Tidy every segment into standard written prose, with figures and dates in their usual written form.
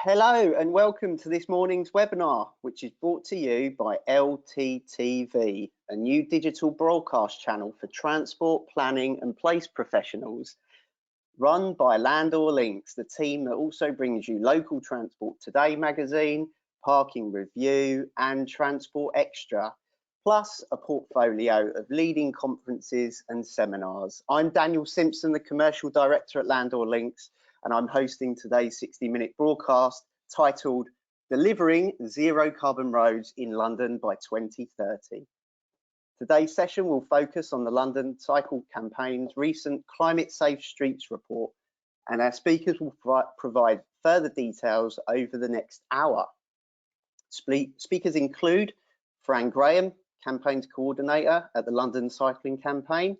Hello and welcome to this morning's webinar, which is brought to you by LTTV, a new digital broadcast channel for transport, planning and place professionals, run by Landor Links, the team that also brings you Local Transport Today magazine, Parking Review and Transport Extra, plus a portfolio of leading conferences and seminars. I'm Daniel Simpson, the Commercial Director at Landor Links, and I'm hosting today's 60-minute broadcast titled Delivering Zero Carbon Roads in London by 2030. Today's session will focus on the London Cycling Campaign's recent Climate Safe Streets report, and our speakers will provide further details over the next hour. Speakers include Fran Graham, Campaigns Coordinator at the London Cycling Campaign,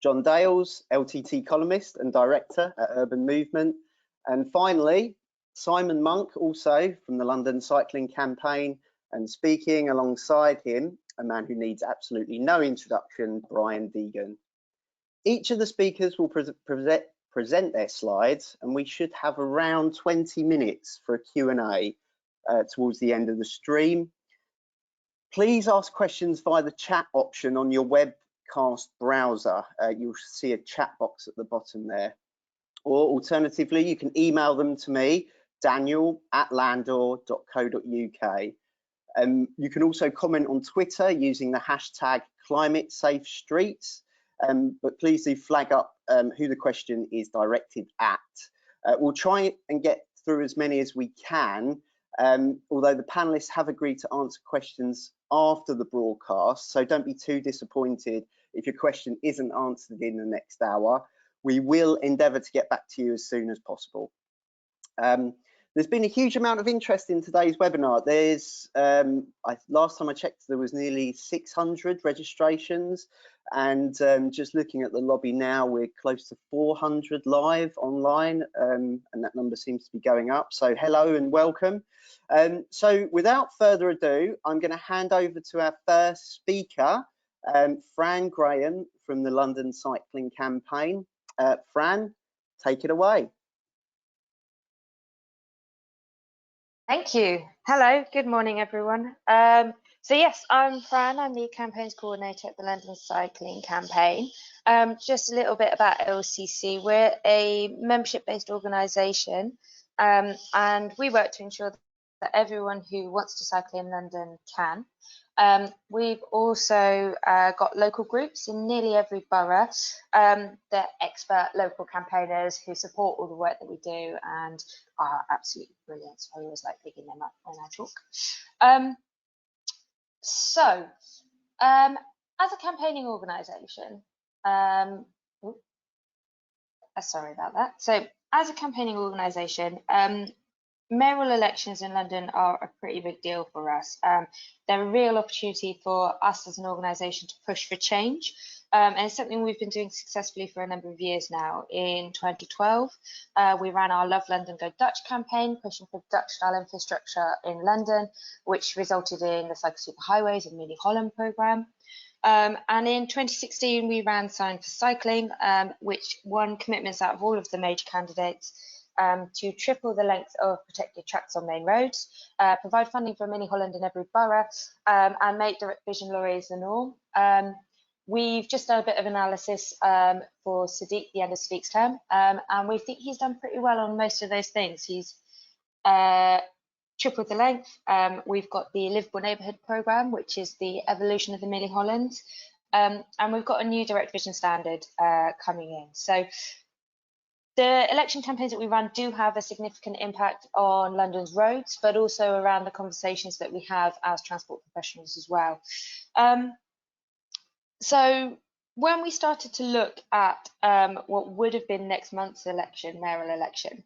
John Dales, LTT columnist and director at Urban Movement, and finally Simon Munk, also from the London Cycling Campaign, and speaking alongside him, a man who needs absolutely no introduction, Brian Deegan. Each of the speakers will present their slides, and we should have around 20 minutes for a Q&A towards the end of the stream. Please ask questions via the chat option on your webcast browser. You'll see a chat box at the bottom there. Or alternatively, you can email them to me, daniel@landor.co.uk. You can also comment on Twitter using the hashtag ClimateSafeStreets, but please do flag up who the question is directed at. We'll try and get through as many as we can, although the panelists have agreed to answer questions after the broadcast, so don't be too disappointed if your question isn't answered in the next hour. We will endeavour to get back to you as soon as possible. There's been a huge amount of interest in today's webinar. There's, last time I checked, there was nearly 600 registrations, and just looking at the lobby now, we're close to 400 live online, and that number seems to be going up. So hello and welcome. So without further ado, I'm going to hand over to our first speaker, Fran Graham from the London Cycling Campaign. Fran, take it away. Thank you. Hello, good morning, everyone. So yes, I'm Fran. I'm the campaigns coordinator at the London Cycling Campaign. Just a little bit about LCC. We're a membership-based organisation, and we work to ensure that everyone who wants to cycle in London can. We've also got local groups in nearly every borough. They're expert local campaigners who support all the work that we do and are absolutely brilliant. So I always like picking them up when I talk. As a campaigning organisation, sorry about that. So as a campaigning organisation, mayoral elections in London are a pretty big deal for us. They're a real opportunity for us as an organisation to push for change, and it's something we've been doing successfully for a number of years now. In 2012, we ran our Love London Go Dutch campaign, pushing for Dutch-style infrastructure in London, which resulted in the Cycle Superhighways and Mini Holland programme. And in 2016, we ran Sign for Cycling, which won commitments out of all of the major candidates to triple the length of protected tracks on main roads, provide funding for Mini Holland in every borough, and make direct vision lorries the norm. We've just done a bit of analysis for Sadiq, the end of Sadiq's term, and we think he's done pretty well on most of those things. He's tripled the length. We've got the Livable Neighbourhood programme, which is the evolution of the Mini Holland, and we've got a new direct vision standard coming in. So the election campaigns that we run do have a significant impact on London's roads, but also around the conversations that we have as transport professionals as well. So when we started to look at what would have been next month's election, mayoral election,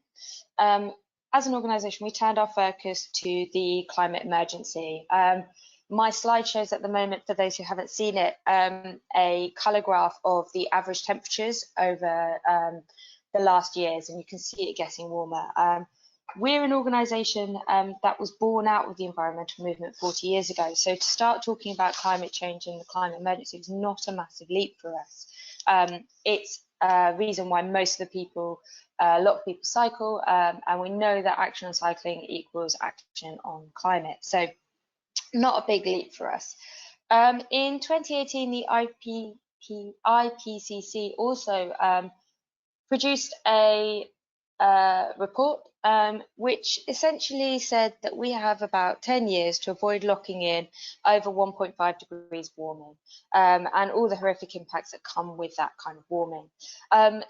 as an organisation, we turned our focus to the climate emergency. My slide shows at the moment, for those who haven't seen it, a colour graph of the average temperatures over the last years, and you can see it getting warmer. We're an organisation that was born out of the environmental movement 40 years ago, so to start talking about climate change and the climate emergency is not a massive leap for us. It's reason why most of the people, a lot of people cycle, and we know that action on cycling equals action on climate. So not a big leap for us. In 2018, the IPCC also produced a report which essentially said that we have about 10 years to avoid locking in over 1.5 degrees warming, and all the horrific impacts that come with that kind of warming.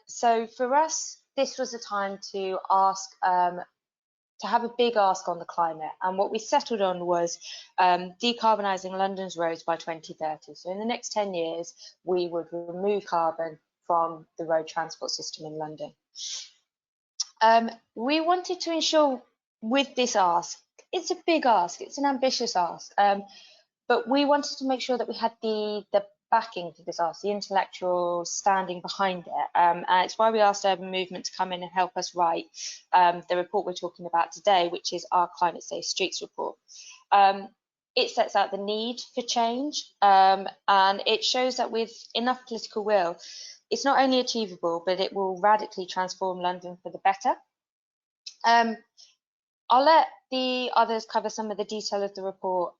So for us, this was a time to ask, to have a big ask on the climate, and what we settled on was decarbonising London's roads by 2030. So in the next 10 years, we would remove carbon from the road transport system in London. We wanted to ensure with this ask, it's a big ask, it's an ambitious ask, but we wanted to make sure that we had the backing for this ask, the intellectual standing behind it, and it's why we asked Urban Movement to come in and help us write the report we're talking about today, which is our Climate Safe Streets report. It sets out the need for change, and it shows that with enough political will, it's not only achievable, but it will radically transform London for the better. I'll let the others cover some of the detail of the report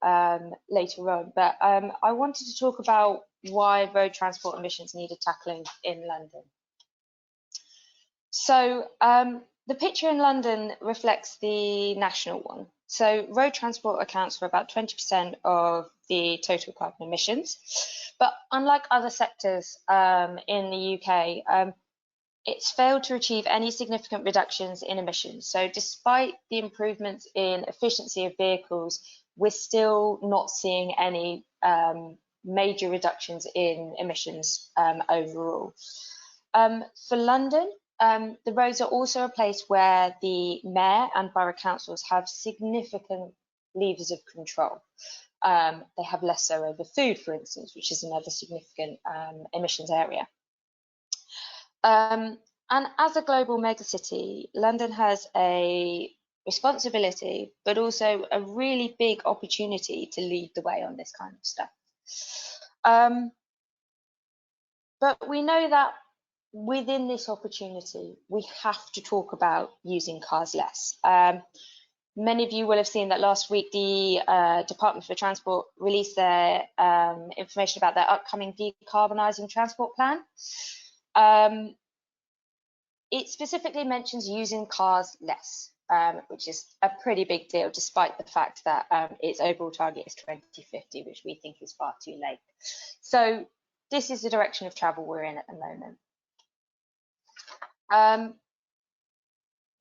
later on, but I wanted to talk about why road transport emissions needed tackling in London. So the picture in London reflects the national one. So road transport accounts for about 20% of the total carbon emissions, but unlike other sectors in the UK, it's failed to achieve any significant reductions in emissions. So despite the improvements in efficiency of vehicles, we're still not seeing any major reductions in emissions overall. For London, the roads are also a place where the mayor and borough councils have significant levers of control. They have less so over food, for instance, which is another significant emissions area. And as a global megacity, London has a responsibility, but also a really big opportunity to lead the way on this kind of stuff. But we know that within this opportunity, we have to talk about using cars less. Many of you will have seen that last week the Department for Transport released their information about their upcoming decarbonising transport plan. It specifically mentions using cars less, which is a pretty big deal, despite the fact that its overall target is 2050, which we think is far too late. So this is the direction of travel we're in at the moment.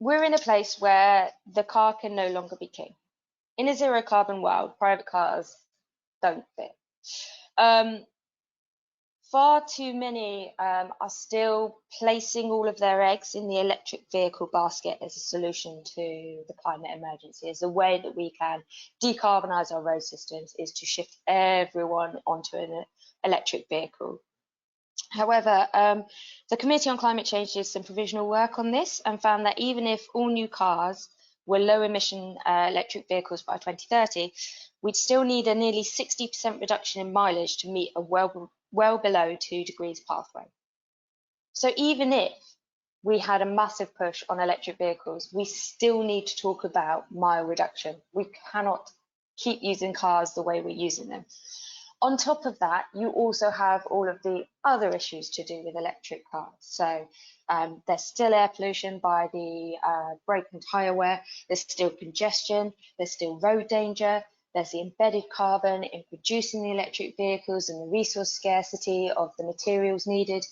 We're in a place where the car can no longer be king. In a zero carbon world, private cars don't fit. Far too many are still placing all of their eggs in the electric vehicle basket as a solution to the climate emergency. As a way that we can decarbonise our road systems is to shift everyone onto an electric vehicle. However, the Committee on Climate Change did some provisional work on this and found that even if all new cars were low emission electric vehicles by 2030, we'd still need a nearly 60% reduction in mileage to meet a well below 2 degrees pathway. So even if we had a massive push on electric vehicles, we still need to talk about mile reduction. We cannot keep using cars the way we're using them. On top of that, you also have all of the other issues to do with electric cars. So there's still air pollution by the brake and tyre wear, there's still congestion, there's still road danger, there's the embedded carbon in producing the electric vehicles and the resource scarcity of the materials needed.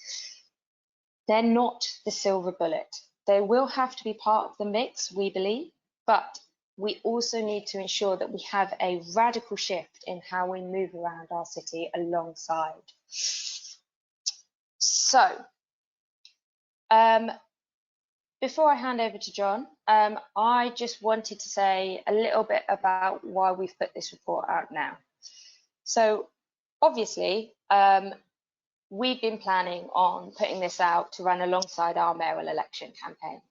They're not the silver bullet. They will have to be part of the mix, we believe, but we also need to ensure that we have a radical shift in how we move around our city alongside. So, before I hand over to John, I just wanted to say a little bit about why we've put this report out now. So, obviously, we've been planning on putting this out to run alongside our mayoral election campaign.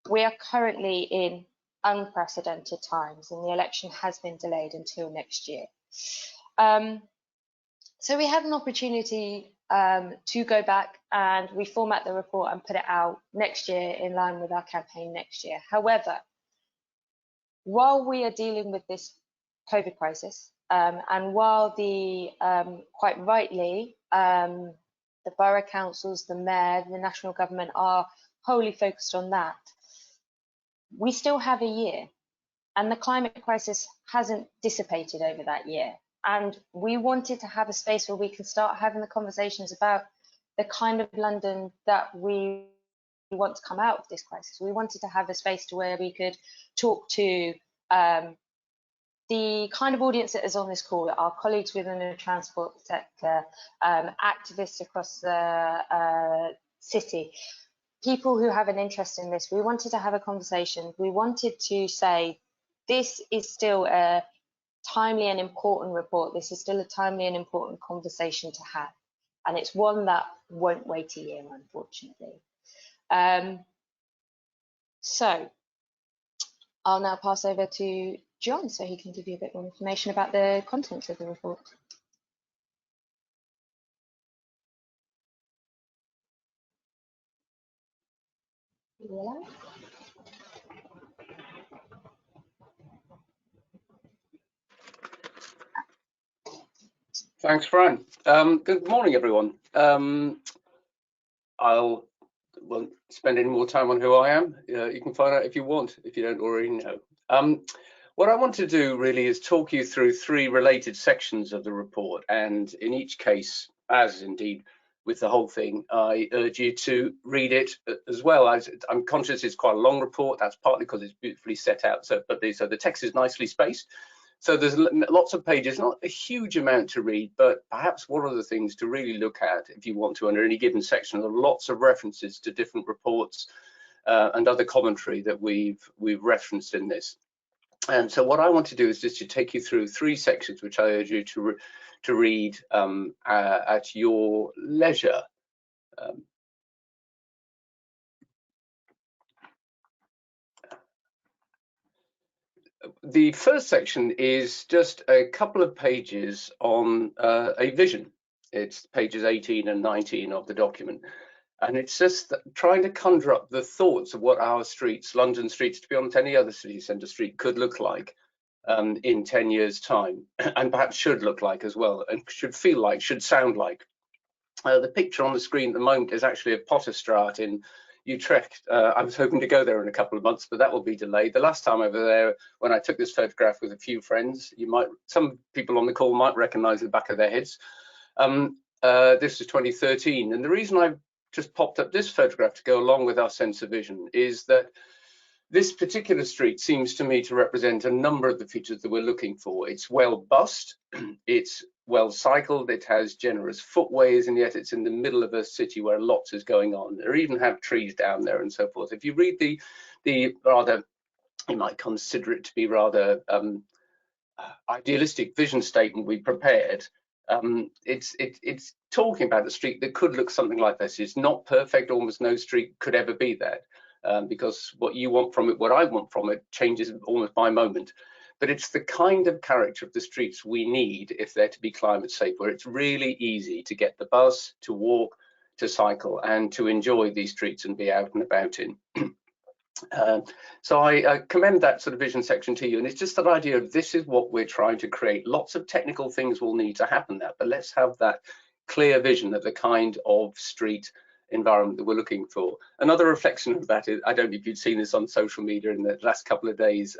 We are currently in unprecedented times and the election has been delayed until next year. So we had an opportunity to go back and reformat the report and put it out next year in line with our campaign next year. However, while we are dealing with this COVID crisis, and while the quite rightly the borough councils, the mayor, the national government are wholly focused on that, we still have a year, and the climate crisis hasn't dissipated over that year. And we wanted to have a space where we can start having the conversations about the kind of London that we want to come out of this crisis. We wanted to have a space to where we could talk to the kind of audience that is on this call, our colleagues within the transport sector, activists across the city, people who have an interest in this. We wanted to have a conversation. We wanted to say, this is still a timely and important report. This is still a timely and important conversation to have. And it's one that won't wait a year, unfortunately. So I'll now pass over to John so he can give you a bit more information about the contents of the report. Thanks, Fran. Good morning, everyone. I won't spend any more time on who I am. You can find out if you want, if you don't already know. What I want to do really is talk you through three related sections of the report, and in each case, as indeed with the whole thing, I urge you to read it as well. I'm conscious it's quite a long report. That's partly because it's beautifully set out, so the text is nicely spaced. So there's lots of pages, not a huge amount to read, but perhaps one of the things to really look at if you want to under any given section are lots of references to different reports and other commentary that we've referenced in this. And so what I want to do is just to take you through three sections, which I urge you to read at your leisure. The first section is just a couple of pages on a vision. It's pages 18 and 19 of the document. And it's just trying to conjure up the thoughts of what our streets, London streets, to be honest, any other city centre street could look like in 10 years' time, and perhaps should look like as well, and should feel like, should sound like. The picture on the screen at the moment is actually of Potterstraat in Utrecht. I was hoping to go there in a couple of months, but that will be delayed. The last time over there, when I took this photograph with a few friends, some people on the call might recognise the back of their heads. This is 2013, and the reason I've just popped up this photograph to go along with our sense of vision is that this particular street seems to me to represent a number of the features that we're looking for. It's well bussed, it's well cycled, it has generous footways, and yet it's in the middle of a city where lots is going on. There even have trees down there and so forth. If you read the rather, you might consider it to be rather idealistic vision statement we prepared, it's talking about a street that could look something like this. It's not perfect, almost no street could ever be that, because what you want from it, what I want from it, changes almost by moment. But it's the kind of character of the streets we need if they're to be climate safe, where it's really easy to get the bus, to walk, to cycle, and to enjoy these streets and be out and about in. So I commend that sort of vision section to you, and it's just that idea of this is what we're trying to create. Lots of technical things will need to happen there, but let's have that clear vision of the kind of street environment that we're looking for. Another reflection of that is, I don't know if you've seen this on social media in the last couple of days,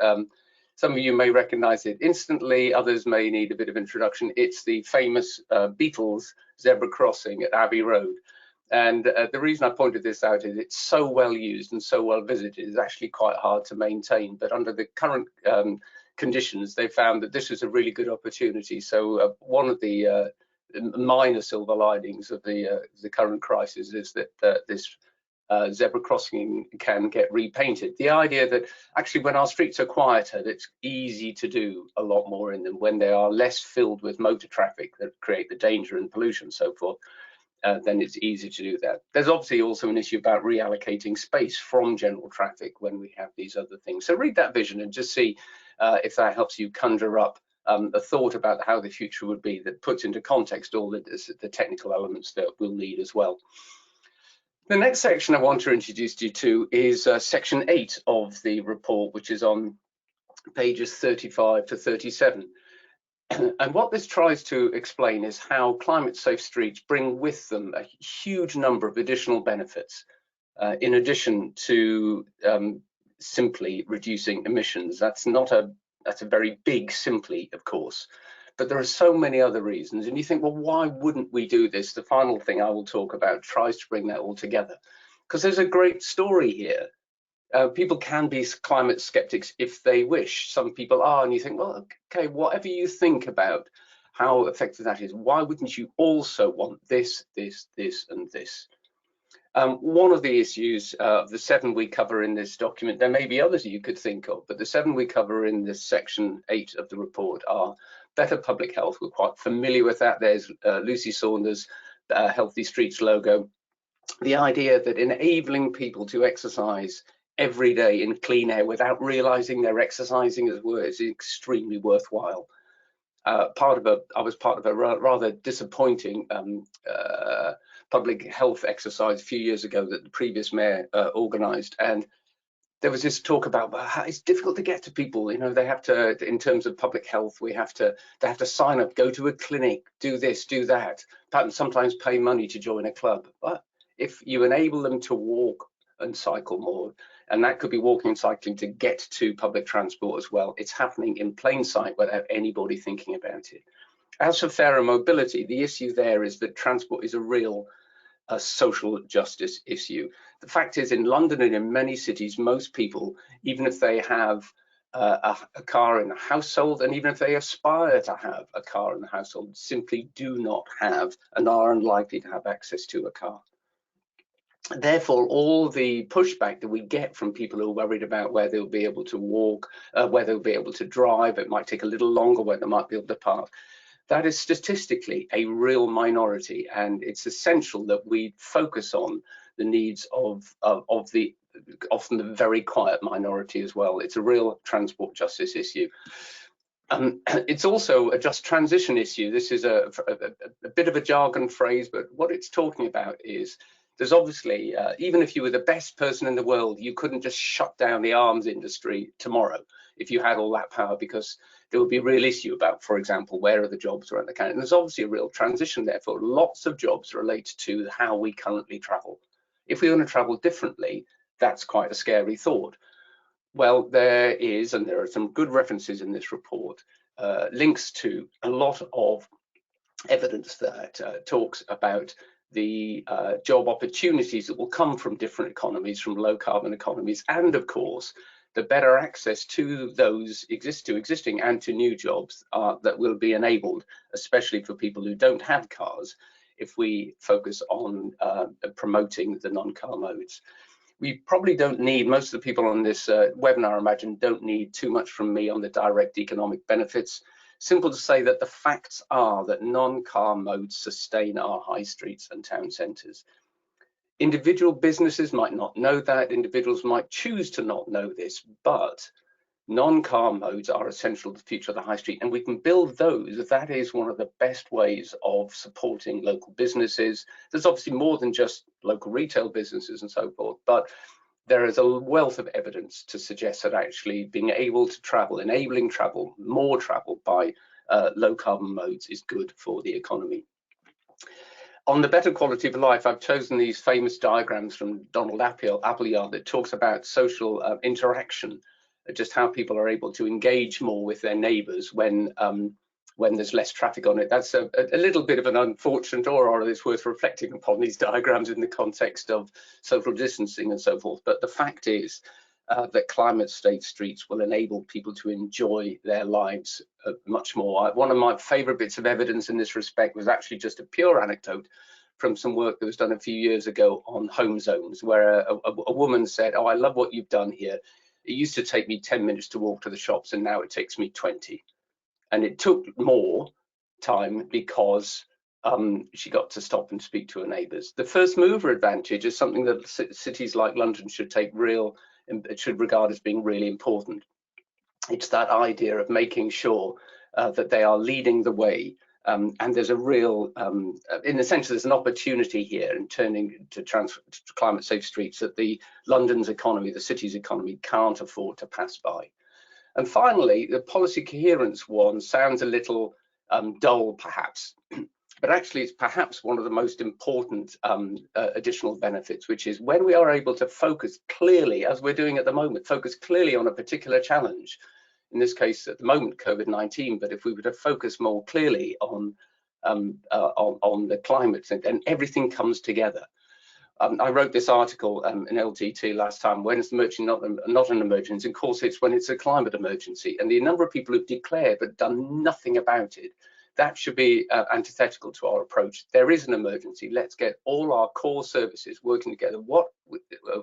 some of you may recognize it instantly, others may need a bit of introduction. It's the famous Beatles zebra crossing at Abbey Road. And the reason I pointed this out is it's so well used and so well visited, it's actually quite hard to maintain. But under the current conditions, they found that this was a really good opportunity. So one of the minor silver linings of the current crisis is that this zebra crossing can get repainted. The idea that actually when our streets are quieter, it's easy to do a lot more in them when they are less filled with motor traffic that create the danger and pollution and so forth. Then it's easy to do that. There's obviously also an issue about reallocating space from general traffic when we have these other things. So read that vision and just see if that helps you conjure up a thought about how the future would be that puts into context all the technical elements that we'll need as well. The next section I want to introduce you to is section 8 of the report, which is on pages 35 to 37. And what this tries to explain is how climate safe streets bring with them a huge number of additional benefits, in addition to simply reducing emissions. That's a very big simply, of course, but there are so many other reasons. And you think, well, why wouldn't we do this? The final thing I will talk about tries to bring that all together, because there's a great story here. People can be climate skeptics if they wish. Some people are, and you think, well, okay, whatever you think about how effective that is, why wouldn't you also want this, this, this, and this? One of the issues of the 7 we cover in this document, there may be others you could think of, but the 7 we cover in this section 8 of the report are better public health. We're quite familiar with that. There's Lucy Saunders' Healthy Streets logo. The idea that enabling people to exercise every day in clean air without realizing they're exercising as well is extremely worthwhile. I was part of a rather disappointing public health exercise a few years ago that the previous mayor organized, and there was this talk about how it's difficult to get to people. You know, they have to, in terms of public health, they have to sign up, go to a clinic, do this, do that, sometimes pay money to join a club. But if you enable them to walk and cycle more, and that could be walking and cycling to get to public transport as well, it's happening in plain sight without anybody thinking about it. As for fairer mobility, the issue there is that transport is a real social justice issue. The fact is, in London and in many cities, most people, even if they have a car in the household, and even if they aspire to have a car in the household, simply do not have and are unlikely to have access to a car. Therefore, all the pushback that we get from people who are worried about where they'll be able to walk, where they'll be able to drive, it might take a little longer, where they might be able to park, that is statistically a real minority, and it's essential that we focus on the needs of the often the very quiet minority as well. It's a real transport justice issue. It's also a just transition issue. This is a bit of a jargon phrase, but what it's talking about is there's obviously, even if you were the best person in the world, you couldn't just shut down the arms industry tomorrow if you had all that power, because there would be a real issue about, for example, where are the jobs around the country. And there's obviously a real transition there for lots of jobs related to how we currently travel. If we want to travel differently, that's quite a scary thought. Well, there is, and there are some good references in this report, links to a lot of evidence that talks about the job opportunities that will come from different economies, from low carbon economies, and of course the better access to those existing and to new jobs that will be enabled, especially for people who don't have cars, if we focus on promoting the non-car modes. We probably don't need, most of the people on this webinar, I imagine, don't need too much from me on the direct economic benefits. Simple to say that the facts are that non-car modes sustain our high streets and town centres. Individual businesses might not know that, individuals might choose to not know this, but non-car modes are essential to the future of the high street, and we can build those. That is one of the best ways of supporting local businesses. There's obviously more than just local retail businesses and so forth, but there is a wealth of evidence to suggest that actually being able to travel, enabling travel, more travel by low carbon modes is good for the economy. On the better quality of life, I've chosen these famous diagrams from Donald Appleyard that talks about social interaction, just how people are able to engage more with their neighbours when there's less traffic on it. That's a little bit of an unfortunate, or it's worth reflecting upon these diagrams in the context of social distancing and so forth. But the fact is that climate safe streets will enable people to enjoy their lives much more. One of my favourite bits of evidence in this respect was actually just a pure anecdote from some work that was done a few years ago on home zones, where a woman said, "Oh, I love what you've done here. It used to take me 10 minutes to walk to the shops, and now it takes me 20. And it took more time because she got to stop and speak to her neighbours." The first mover advantage is something that cities like London should regard as being really important. It's that idea of making sure that they are leading the way. And there's a real, in a sense, there's an opportunity here in turning to climate safe streets that the London's economy, the city's economy, can't afford to pass by. And finally, the policy coherence one sounds a little dull, perhaps, but actually it's perhaps one of the most important additional benefits, which is when we are able to focus clearly, as we're doing at the moment, focus clearly on a particular challenge. In this case, at the moment, COVID-19, but if we were to focus more clearly on the climate, then everything comes together. I wrote this article in LTT last time, when is the emergency not an emergency? Of course, it's when it's a climate emergency, and the number of people who've declared but done nothing about it, that should be antithetical to our approach. There is an emergency. Let's get all our core services working together. What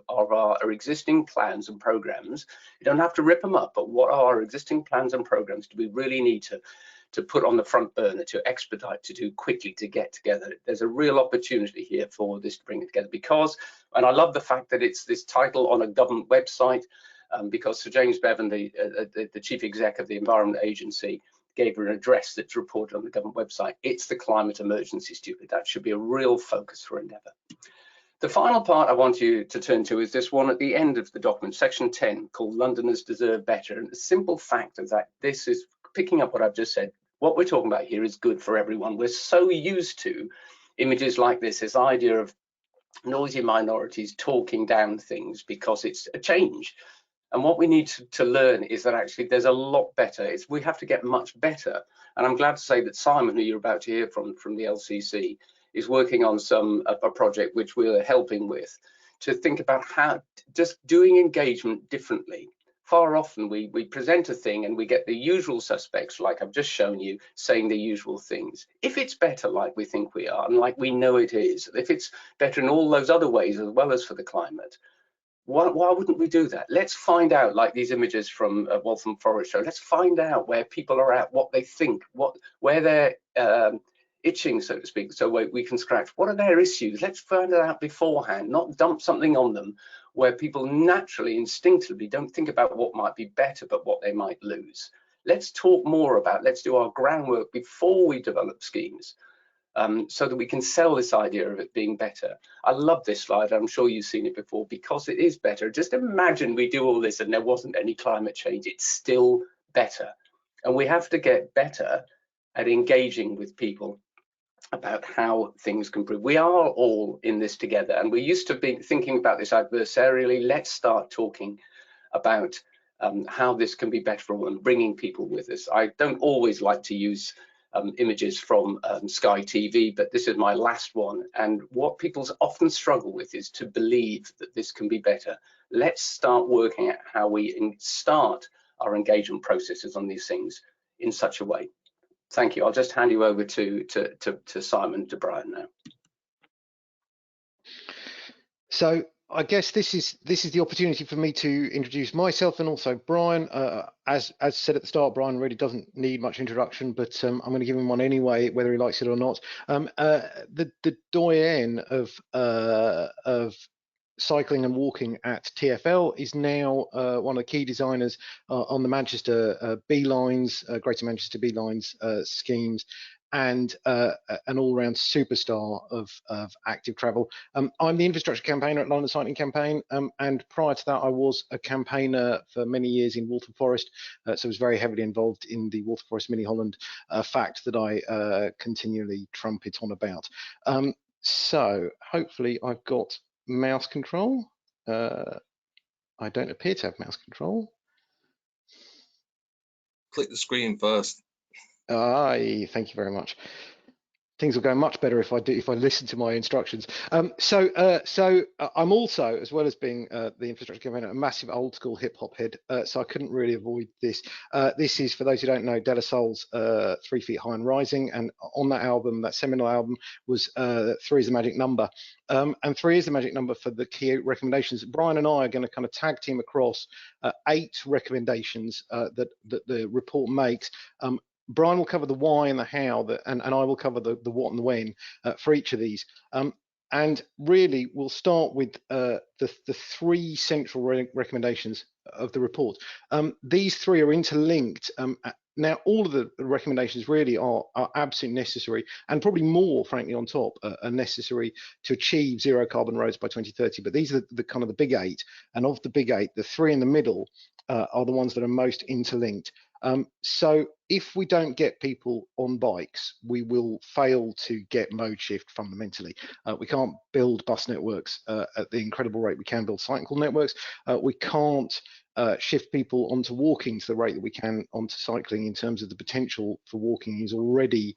are our existing plans and programs? You don't have to rip them up, but what are our existing plans and programs do we really need to put on the front burner, to expedite, to do quickly, to get together? There's a real opportunity here for this to bring it together, because, and I love the fact that it's this title on a government website, because Sir James Bevan, the chief exec of the Environment Agency, gave her an address that's reported on the government website. It's the climate emergency, stupid. That should be a real focus for Endeavour. The final part I want you to turn to is this one at the end of the document, section 10, called Londoners Deserve Better. And the simple fact of that, this is picking up what I've just said. What we're talking about here is good for everyone. We're so used to images like this idea of noisy minorities talking down things because it's a change. And what we need to learn is that actually there's a lot better. We have to get much better. And I'm glad to say that Simon, who you're about to hear from the LCC, is working on a project which we're helping with, to think about how just doing engagement differently. Far often we present a thing and we get the usual suspects, like I've just shown you, saying the usual things. If it's better like we think we are, and like we know it is, if it's better in all those other ways as well as for the climate, why wouldn't we do that? Let's find out, like these images from Waltham Forest Show, let's find out where people are at, what they think, where they're itching, so to speak, so we can scratch. What are their issues? Let's find it out beforehand, not dump something on them where people naturally, instinctively don't think about what might be better, but what they might lose. Let's talk more about, let's do our groundwork before we develop schemes, so that we can sell this idea of it being better. I love this slide. I'm sure you've seen it before, because it is better. Just imagine we do all this and there wasn't any climate change. It's still better. And we have to get better at engaging with people about how things can improve. We are all in this together, and we're used to be thinking about this adversarially. Let's start talking about how this can be better for all and bringing people with us. I don't always like to use images from Sky TV, but this is my last one. And what people often struggle with is to believe that this can be better. Let's start working at how we start our engagement processes on these things in such a way. Thank you. I'll just hand you over to Simon, to Brian now. So I guess this is the opportunity for me to introduce myself and also Brian. As said at the start, Brian really doesn't need much introduction, but I'm going to give him one anyway, whether he likes it or not. The doyen of cycling and walking at TfL is now one of the key designers on the Manchester B-Lines, Greater Manchester B-Lines schemes, and an all-round superstar of active travel. I'm the infrastructure campaigner at London Cycling Campaign, and prior to that I was a campaigner for many years in Waltham Forest, so I was very heavily involved in the Waltham Forest Mini Holland fact that I continually trumpet on about. So hopefully I've got mouse control. I don't appear to have mouse control. Click the screen first. Aye, thank you very much. Things will go much better if I listen to my instructions. So I'm also, as well as being the infrastructure campaigner, a massive old school hip hop head. So I couldn't really avoid this. This is, for those who don't know, De La Soul's 3 Feet High and Rising, and on that album, that seminal album, was 3 is the magic number, and 3 is the magic number for the key recommendations. Brian and I are going to kind of tag team across 8 recommendations that the report makes. Brian will cover the why and the how, and I will cover the what and the when for each of these. And really, we'll start with the 3 central recommendations of the report. These 3 are interlinked Now, all of the recommendations really are absolutely necessary, and probably more, frankly, on top, are necessary to achieve zero carbon roads by 2030. But these are the kind of the big 8, and of the big 8, the 3 in the middle are the ones that are most interlinked. So if we don't get people on bikes, we will fail to get mode shift fundamentally. We can't build bus networks at the incredible rate we can build cycle networks. We can't shift people onto walking to the rate that we can onto cycling, in terms of the potential for walking is already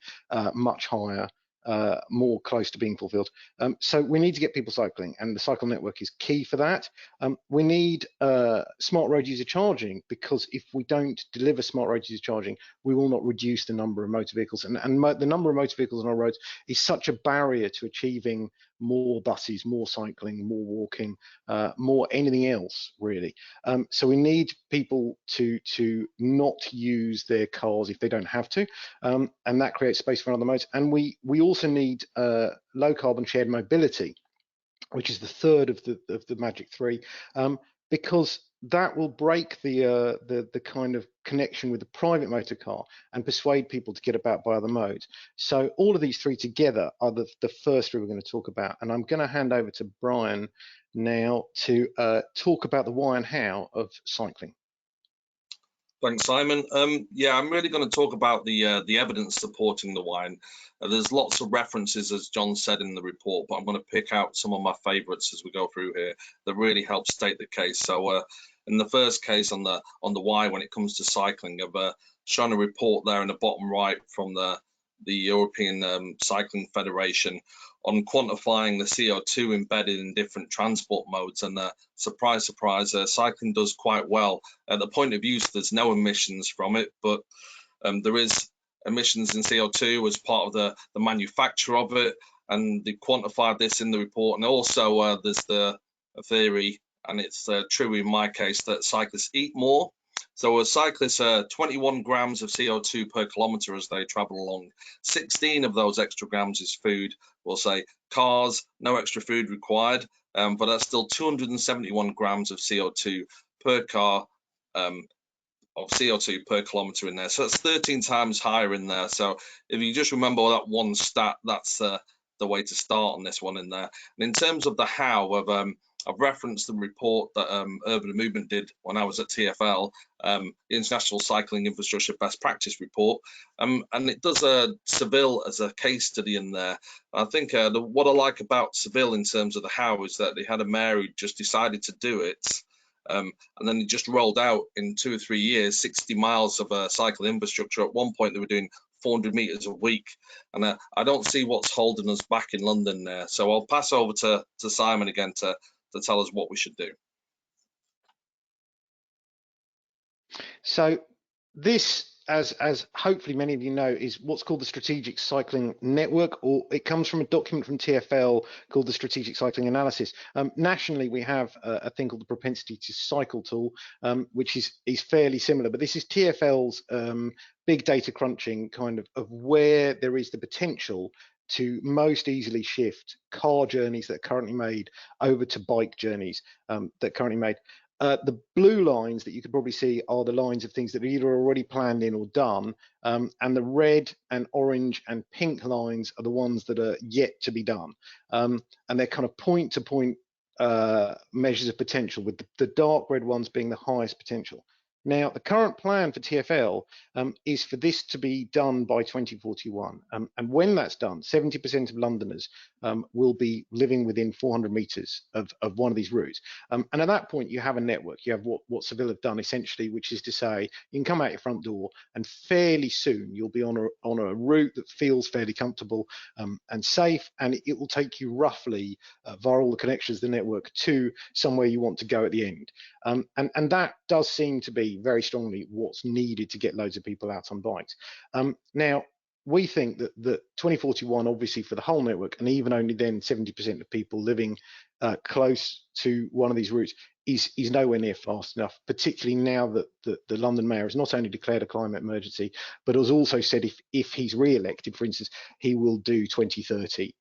much higher, more close to being fulfilled. So we need to get people cycling, and the cycle network is key for that. We need smart road user charging, because if we don't deliver smart road user charging, we will not reduce the number of motor vehicles, and the number of motor vehicles on our roads is such a barrier to achieving more buses, more cycling, more walking, more anything else really. So we need people to not use their cars if they don't have to, and that creates space for other modes. And we also need low carbon shared mobility, which is the third of the magic 3, because that will break the kind of connection with the private motor car and persuade people to get about by other modes. So all of these 3 together are the first 3 we're going to talk about, and I'm going to hand over to Brian now to talk about the why and how of cycling. Thanks, Simon. Yeah, I'm really going to talk about the evidence supporting the why. There's lots of references, as John said in the report, but I'm going to pick out some of my favourites as we go through here that really help state the case. So, in the first case on the why, when it comes to cycling, I've shown a report there in the bottom right from the European Cycling Federation on quantifying the CO2 embedded in different transport modes, and surprise, surprise, cycling does quite well. At the point of use, there's no emissions from it, but there is emissions in CO2 as part of the manufacture of it, and they quantified this in the report. And also there's the theory, and it's true in my case, that cyclists eat more. So cyclists 21 grams of CO2 per kilometre as they travel along. 16 of those extra grams is food. We'll say cars, no extra food required, but that's still 271 grams of CO2 per car, of CO2 per kilometre in there. So that's 13 times higher in there. So if you just remember that one stat, that's the way to start on this one in there. And in terms of the how, I've referenced the report that Urban Movement did when I was at TfL, the International Cycling Infrastructure Best Practice Report, and it does Seville as a case study in there. I think what I like about Seville in terms of the how is that they had a mayor who just decided to do it, and then it just rolled out in 2 or 3 years, 60 miles of cycle infrastructure. At one point they were doing 400 meters a week, and I don't see what's holding us back in London there. So I'll pass over to Simon again to tell us what we should do. So this, as hopefully many of you know, is what's called the Strategic Cycling Network, or it comes from a document from TfL called the Strategic Cycling Analysis. Nationally, we have a thing called the Propensity to Cycle tool, which is fairly similar, but this is TfL's big data crunching kind of where there is the potential to most easily shift car journeys that are currently made over to bike journeys that are currently made. The blue lines that you could probably see are the lines of things that are either already planned in or done, and the red and orange and pink lines are the ones that are yet to be done. And they're kind of point-to-point measures of potential, with the dark red ones being the highest potential. Now, the current plan for TfL is for this to be done by 2041. And when that's done, 70% of Londoners will be living within 400 metres of one of these routes. And at that point, you have a network. You have what Seville have done, essentially, which is to say, you can come out your front door and fairly soon you'll be on a route that feels fairly comfortable and safe, and it will take you roughly via all the connections of the network to somewhere you want to go at the end. And that does seem to be very strongly what's needed to get loads of people out on bikes. Now, we think that 2041, obviously for the whole network, and even only then 70% of people living close to one of these routes is nowhere near fast enough, particularly now that the London Mayor has not only declared a climate emergency, but has also said if he's re-elected, for instance, he will do 2030.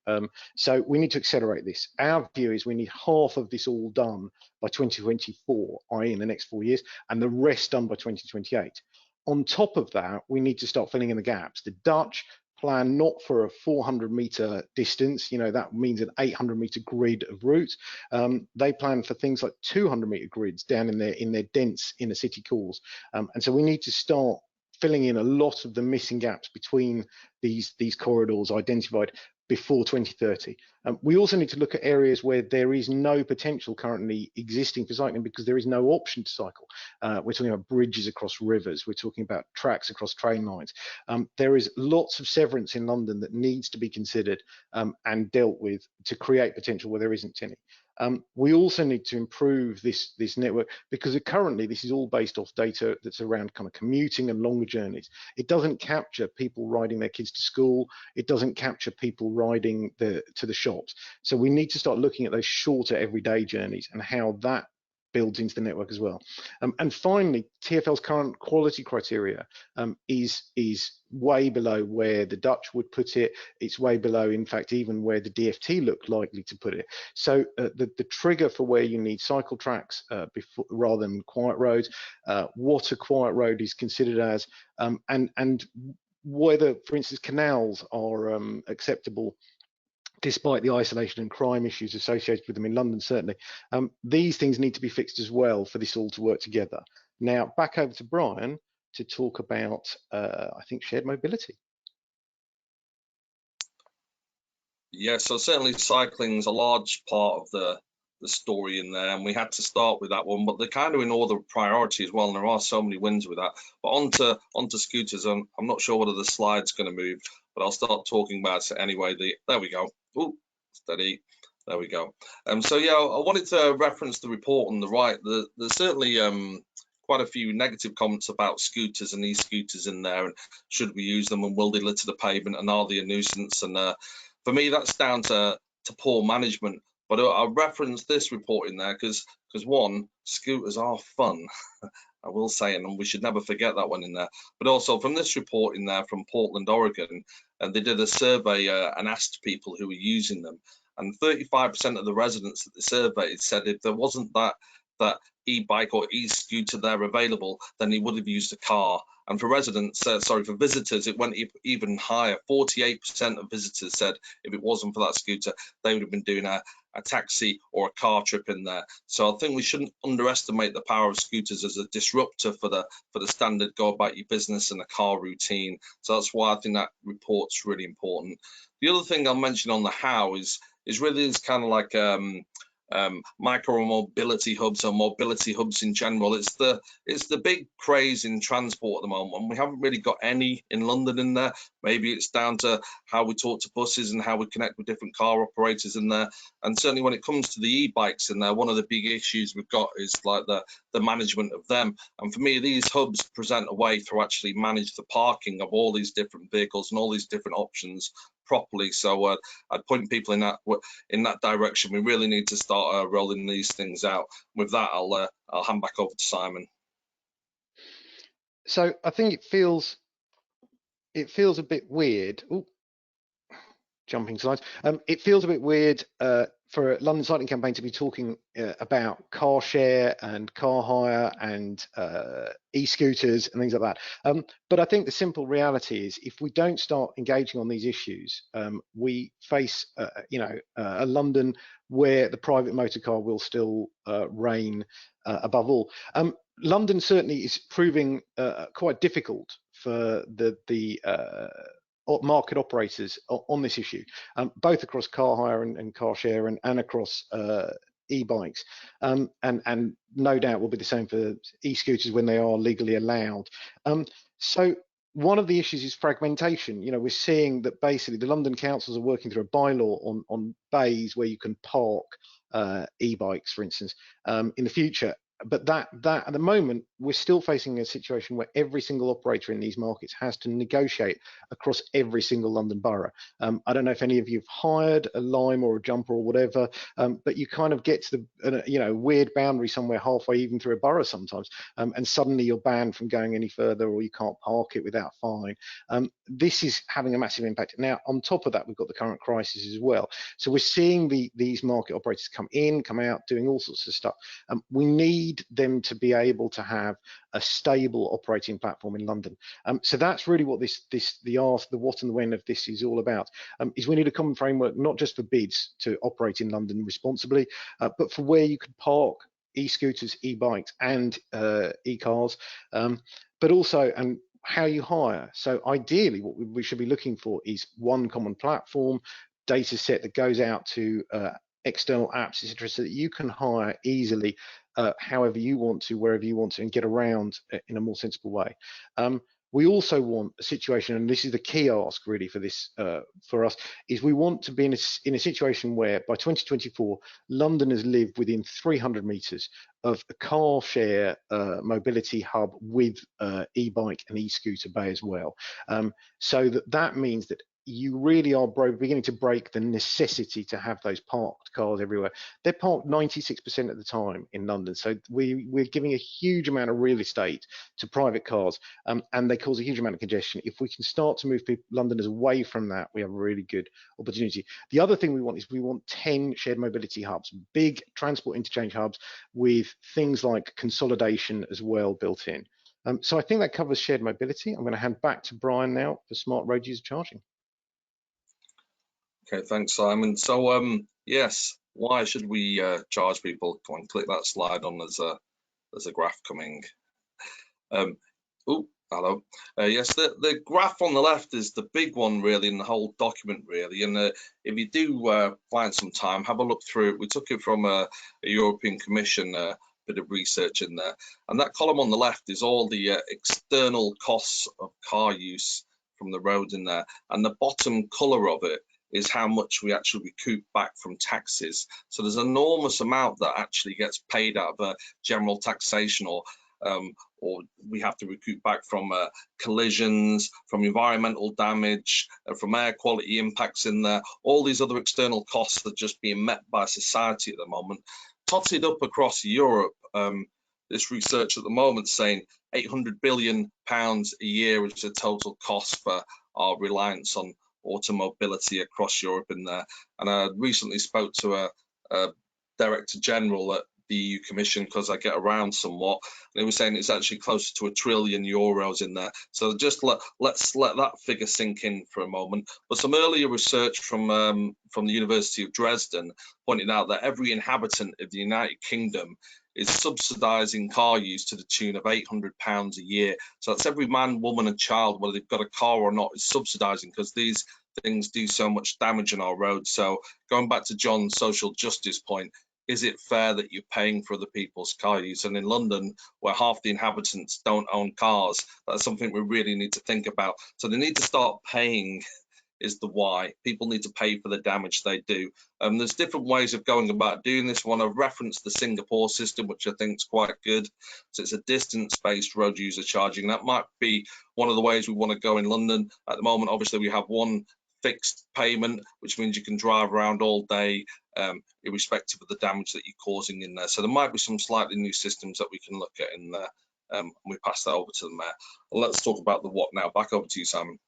So we need to accelerate this. Our view is we need half of this all done by 2024, i.e. in the next 4 years, and the rest done by 2028. On top of that, we need to start filling in the gaps. The Dutch plan not for a 400-meter distance, that means an 800-meter grid of routes. They plan for things like 200-meter grids down in their dense inner city cores. And so we need to start filling in a lot of the missing gaps between these corridors identified before 2030. We also need to look at areas where there is no potential currently existing for cycling because there is no option to cycle. We're talking about bridges across rivers, we're talking about tracks across train lines. There is lots of severance in London that needs to be considered and dealt with to create potential where there isn't any. We also need to improve this network because currently this is all based off data that's around kind of commuting and longer journeys. It doesn't capture people riding their kids to school. It doesn't capture people riding to the shops. So we need to start looking at those shorter everyday journeys and how that builds into the network as well. And finally, TfL's current quality criteria is way below where the Dutch would put it. It's way below, in fact, even where the DfT looked likely to put it. So the trigger for where you need cycle tracks before, rather than quiet roads, what a quiet road is considered as, and whether, for instance, canals are acceptable despite the isolation and crime issues associated with them in London, certainly. These things need to be fixed as well for this all to work together. Now, back over to Brian to talk about, I think, shared mobility. Yeah, so certainly cycling is a large part of the story in there, and we had to start with that one, but they're kind of in order of priority as well, and there are so many wins with that. But onto scooters, I'm not sure whether the slide's going to move, but I'll start talking about it anyway. There we go. Ooh, steady. There we go. So yeah, I wanted to reference the report on the right. There's certainly quite a few negative comments about scooters and e-scooters in there, and should we use them, and will they litter the pavement, and are they a nuisance? And for me, that's down to poor management. But I'll reference this report in there because one, scooters are fun. I will say, and we should never forget that one in there. But also from this report in there from Portland, Oregon, and they did a survey and asked people who were using them, and 35% of the residents that they surveyed said if there wasn't that e-bike or e-scooter there available, then he would have used a car. And for residents, for visitors, it went even higher. 48% of visitors said if it wasn't for that scooter, they would have been doing a taxi or a car trip in there. So I think we shouldn't underestimate the power of scooters as a disruptor for the standard go about your business and a car routine. So that's why I think that report's really important. The other thing I'll mention on the how is really kind of like micro mobility hubs or mobility hubs in general. It's the big craze in transport at the moment, and we haven't really got any in London in there. Maybe it's down to how we talk to buses and how we connect with different car operators in there. And certainly when it comes to the e-bikes in there, one of the big issues we've got is like the management of them. And for me, these hubs present a way to actually manage the parking of all these different vehicles and all these different options properly. So I'd point people in that direction. We really need to start rolling these things out. With that, I'll hand back over to Simon. So I think it feels a bit weird. Ooh, jumping slides. It feels a bit weird for a London Cycling Campaign to be talking about car share and car hire and e-scooters and things like that. But I think the simple reality is if we don't start engaging on these issues, we face a London where the private motor car will still reign above all. London certainly is proving quite difficult for the market operators on this issue, both across car hire and car share and across e-bikes, and no doubt will be the same for e-scooters when they are legally allowed. So one of the issues is fragmentation. We're seeing that basically the London councils are working through a bylaw on bays where you can park e-bikes, for instance, in the future. But that at the moment, we're still facing a situation where every single operator in these markets has to negotiate across every single London borough. I don't know if any of you have hired a Lime or a Jumper or whatever, but you kind of get to the weird boundary somewhere halfway even through a borough sometimes, and suddenly you're banned from going any further, or you can't park it without fine. This is having a massive impact. Now, on top of that, we've got the current crisis as well. So we're seeing these market operators come in, come out, doing all sorts of stuff. We need need them to be able to have a stable operating platform in London. So that's really what the what and the when of this is all about. Is we need a common framework, not just for bids to operate in London responsibly, but for where you could park e-scooters, e-bikes, and e-cars, but also how you hire. So ideally, what we should be looking for is one common platform, data set that goes out to external apps, etc., so that you can hire easily, however you want to, wherever you want to, and get around in a more sensible way. We also want a situation, and this is the key ask really for this, for us, is we want to be in a situation where by 2024, Londoners live within 300 meters of a car share mobility hub with e-bike and e-scooter bay as well. So that means that you really are beginning to break the necessity to have those parked cars everywhere. They're parked 96% of the time in London. So we're giving a huge amount of real estate to private cars, and they cause a huge amount of congestion. If we can start to move Londoners away from that, we have a really good opportunity. The other thing we want is we want 10 shared mobility hubs, big transport interchange hubs with things like consolidation as well built in. So I think that covers shared mobility. I'm going to hand back to Brian now for smart road user charging. Okay, thanks, Simon. So, yes, why should we charge people? Come on, click that slide on. There's a graph coming. Oh, hello. Yes, the graph on the left is the big one, really, in the whole document, really. And if you do find some time, have a look through it. We took it from a European Commission bit of research in there. And that column on the left is all the external costs of car use from the road in there. And the bottom colour of it is how much we actually recoup back from taxes. So there's an enormous amount that actually gets paid out of general taxation, or we have to recoup back from collisions, from environmental damage, from air quality impacts in there. All these other external costs are just being met by society at the moment. Totted up across Europe, this research at the moment saying £800 billion a year is the total cost for our reliance on automobility across Europe in there. And I recently spoke to a Director General at the EU Commission, because I get around somewhat, and he was saying it's actually closer to €1 trillion in there. So just let's let that figure sink in for a moment. But some earlier research from the University of Dresden pointed out that every inhabitant of the United Kingdom is subsidising car use to the tune of £800 a year. So that's every man, woman and child, whether they've got a car or not, is subsidising, because these things do so much damage on our roads. So going back to John's social justice point, is it fair that you're paying for other people's car use? And in London, where half the inhabitants don't own cars, that's something we really need to think about. So they need to start paying is the why. People need to pay for the damage they do. There's different ways of going about doing this one. I've referenced the Singapore system, which I think is quite good. So it's a distance-based road user charging. That might be one of the ways we want to go in London. At the moment, obviously, we have one fixed payment, which means you can drive around all day, irrespective of the damage that you're causing in there. So there might be some slightly new systems that we can look at in there. And we pass that over to the Mayor. Well, let's talk about the what now. Back over to you, Simon.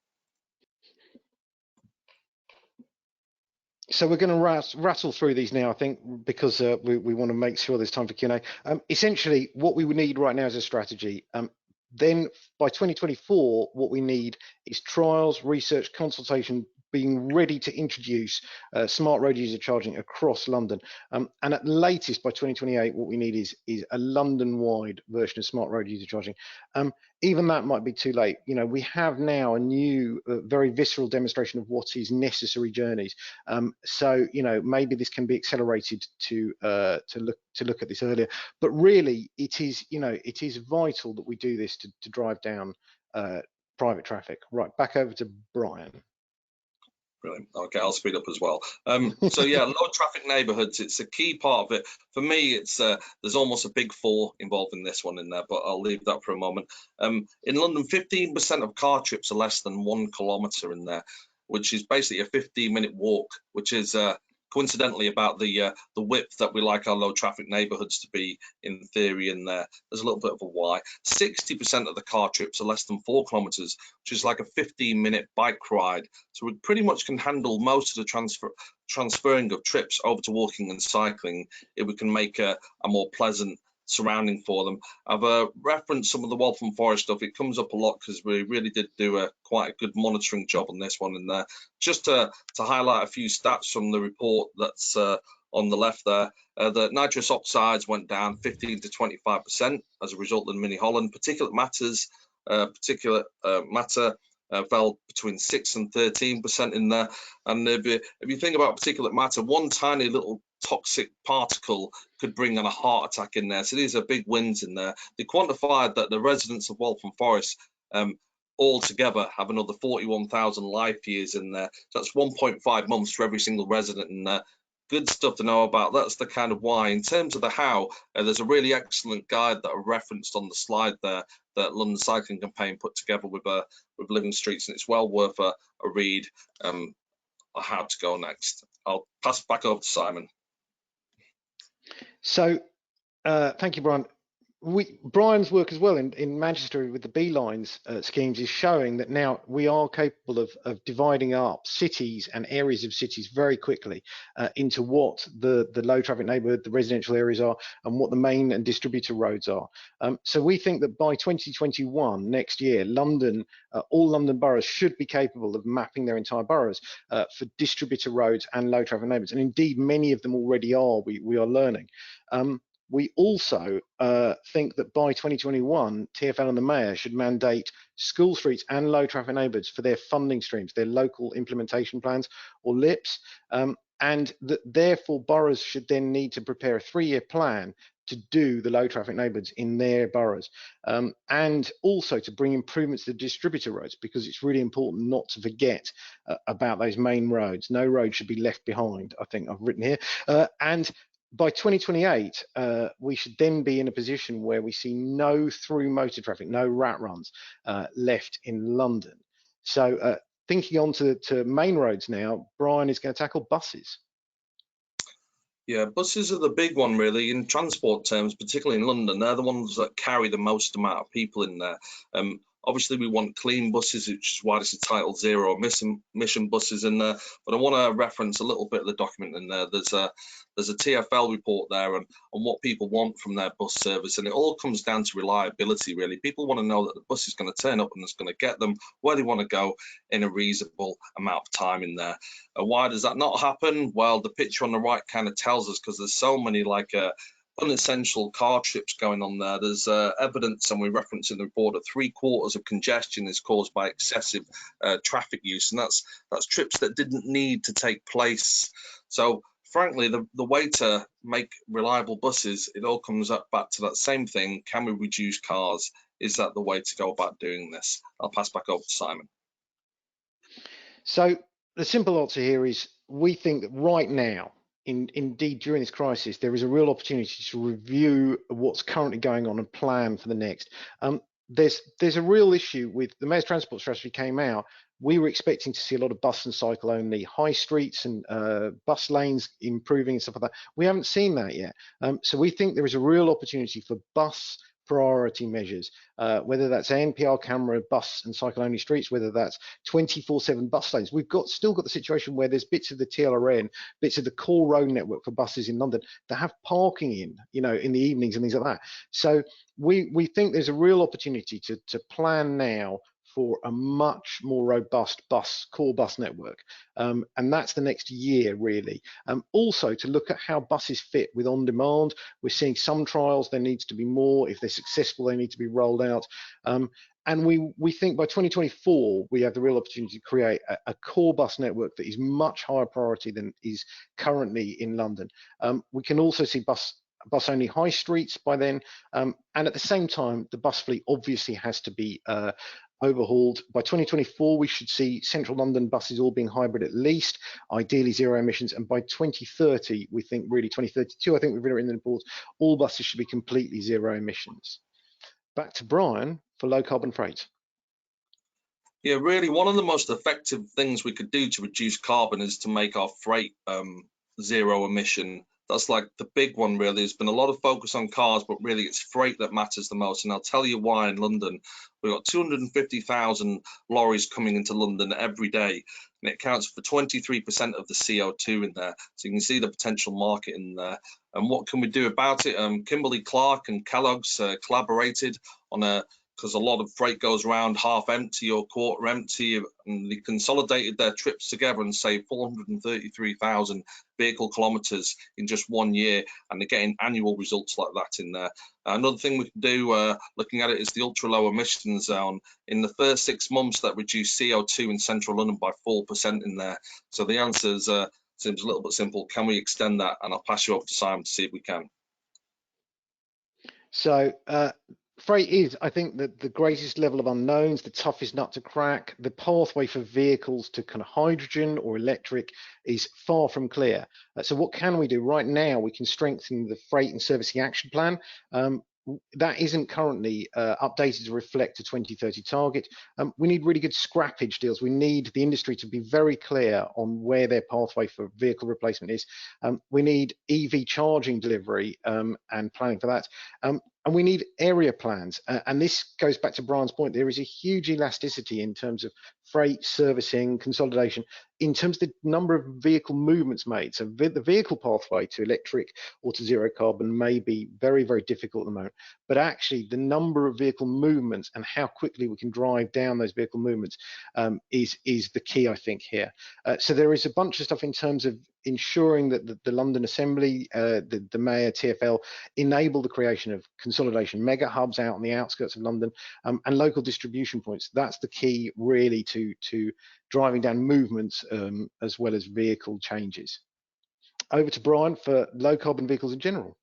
So we're going to rattle through these now, I think, because we want to make sure there's time for Q&A. Essentially, what we would need right now is a strategy. Then by 2024, what we need is trials, research, consultation, being ready to introduce smart road user charging across London. And at latest, by 2028, what we need is a London-wide version of smart road user charging. Even that might be too late. You know, we have now a new, very visceral demonstration of what is necessary journeys. So, you know, maybe this can be accelerated to look at this earlier. But really, it is, you know, it is vital that we do this to drive down private traffic. Right, back over to Brian. Brilliant. Okay, I'll speed up as well. So yeah, low traffic neighbourhoods, it's a key part of it. For me, it's there's almost a big four involved in this one in there, but I'll leave that for a moment. In London, 15% of car trips are less than 1 kilometre in there, which is basically a 15-minute walk, which is coincidentally about the width that we like our low traffic neighbourhoods to be in theory in there. There's a little bit of a why. 60% of the car trips are less than 4 kilometres, which is like a 15-minute bike ride. So we pretty much can handle most of the transferring of trips over to walking and cycling if we can make a more pleasant surrounding for them. I've referenced some of the Waltham Forest stuff. It comes up a lot because we really did do quite a good monitoring job on this one. And just to highlight a few stats from the report that's on the left there, the nitrous oxides went down 15 to 25% as a result of the Mini Holland. Particulate matter fell between 6 and 13% in there. And if you think about particulate matter, one tiny little toxic particle could bring on a heart attack in there. So these are big wins in there. They quantified that the residents of Waltham Forest altogether have another 41,000 life years in there. So that's 1.5 months for every single resident in there. Good stuff to know about. That's the kind of why. In terms of the how, there's a really excellent guide that I referenced on the slide there that London Cycling Campaign put together with Living Streets, and it's well worth a read. How to go next. I'll pass back over to Simon. So thank you, Brian. Brian's work as well in Manchester with the B-Lines schemes is showing that now we are capable of dividing up cities and areas of cities very quickly into what the low traffic neighbourhood, the residential areas are, and what the main and distributor roads are. So we think that by 2021, next year, London, all London boroughs should be capable of mapping their entire boroughs for distributor roads and low traffic neighbourhoods. And indeed, many of them already are, we are learning. We also think that by 2021, TfL and the Mayor should mandate school streets and low traffic neighbourhoods for their funding streams, their local implementation plans or LIPs, and that therefore boroughs should then need to prepare a 3-year plan to do the low traffic neighbourhoods in their boroughs, and also to bring improvements to the distributor roads, because it's really important not to forget about those main roads. No road should be left behind, I think I've written here. And by 2028, we should then be in a position where we see no through motor traffic, no rat runs left in London. So thinking on to main roads now, Brian is going to tackle buses. Yeah, buses are the big one really in transport terms, particularly in London. They're the ones that carry the most amount of people in there. Obviously, we want clean buses, which is why this is titled zero emission buses in there. But I want to reference a little bit of the document in there. There's a TfL report there on what people want from their bus service, and it all comes down to reliability, really. People want to know that the bus is going to turn up and it's going to get them where they want to go in a reasonable amount of time in there. Why does that not happen? Well, the picture on the right kind of tells us, because there's so many unessential car trips going on there. There's evidence, and we reference in the report, that 3/4 of congestion is caused by excessive traffic use, and that's trips that didn't need to take place. So frankly, the way to make reliable buses, it all comes back to that same thing. Can we reduce cars? Is that the way to go about doing this? I'll pass back over to Simon. So the simple answer here is we think that right now, indeed during this crisis, there is a real opportunity to review what's currently going on and plan for the next. There's a real issue with the Mayor's Transport Strategy came out. We were expecting to see a lot of bus and cycle only high streets and bus lanes improving and stuff like that. We haven't seen that yet. So we think there is a real opportunity for bus priority measures, whether that's ANPR camera, bus and cycle only streets, whether that's 24/7 bus lanes. We've still got the situation where there's bits of the TLRN, bits of the core road network for buses in London that have parking in the evenings and things like that. So we think there's a real opportunity to plan now for a much more robust core bus network, and that's the next year really. Also to look at how buses fit with on demand. We're seeing some trials, there needs to be more. If they're successful, they need to be rolled out, and we think by 2024 we have the real opportunity to create a core bus network that is much higher priority than is currently in London. We can also see bus only high streets by then, and at the same time the bus fleet obviously has to be overhauled. By 2024 we should see central London buses all being hybrid at least, ideally zero emissions, and by 2030 we think, really 2032 I think we've written in the report, all buses should be completely zero emissions. Back to Brian for low carbon freight. Yeah, really one of the most effective things we could do to reduce carbon is to make our freight zero emission. that's like the big one really. There's been a lot of focus on cars, but really it's freight that matters the most. And I'll tell you why. In London, we've got 250,000 lorries coming into London every day, and it accounts for 23% of the CO2 in there. So you can see the potential market in there. And what can we do about it? Kimberly-Clark and Kellogg's collaborated on because a lot of freight goes around half empty or quarter empty, and they consolidated their trips together and saved 433,000 vehicle kilometres in just 1 year, and they're getting annual results like that in there. Another thing we can do, looking at it, is the ultra low emission zone. In the first 6 months, that reduced CO2 in central London by 4% in there. So the answer is, seems a little bit simple. Can we extend that? And I'll pass you over to Simon to see if we can. So freight is, I think, the greatest level of unknowns, the toughest nut to crack. The pathway for vehicles to kind of hydrogen or electric is far from clear. So what can we do? Right now, we can strengthen the freight and servicing action plan. That isn't currently updated to reflect a 2030 target. We need really good scrappage deals. We need the industry to be very clear on where their pathway for vehicle replacement is. We need EV charging delivery and planning for that. And we need area plans. And this goes back to Brian's point. There is a huge elasticity in terms of freight, servicing, consolidation, in terms of the number of vehicle movements made. So the vehicle pathway to electric or to zero carbon may be very, very difficult at the moment. But actually, the number of vehicle movements and how quickly we can drive down those vehicle movements is the key, I think, here. So there is a bunch of stuff in terms of ensuring that the London Assembly, the Mayor, TfL, enable the creation of consolidation mega hubs out on the outskirts of London and local distribution points. That's the key, really, to driving down movements as well as vehicle changes. Over to Brian for low carbon vehicles in general.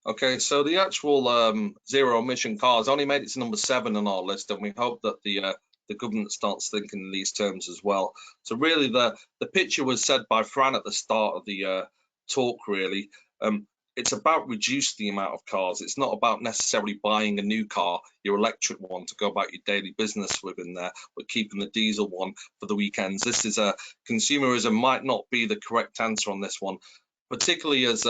Okay, so the actual zero emission cars only made it to number 7 on our list, and we hope that the government starts thinking in these terms as well. So really the picture was said by Fran at the start of the talk, really. It's about reducing the amount of cars. It's not about necessarily buying a new car, your electric one, to go about your daily business with in there, but keeping the diesel one for the weekends. This is consumerism might not be the correct answer on this one, particularly as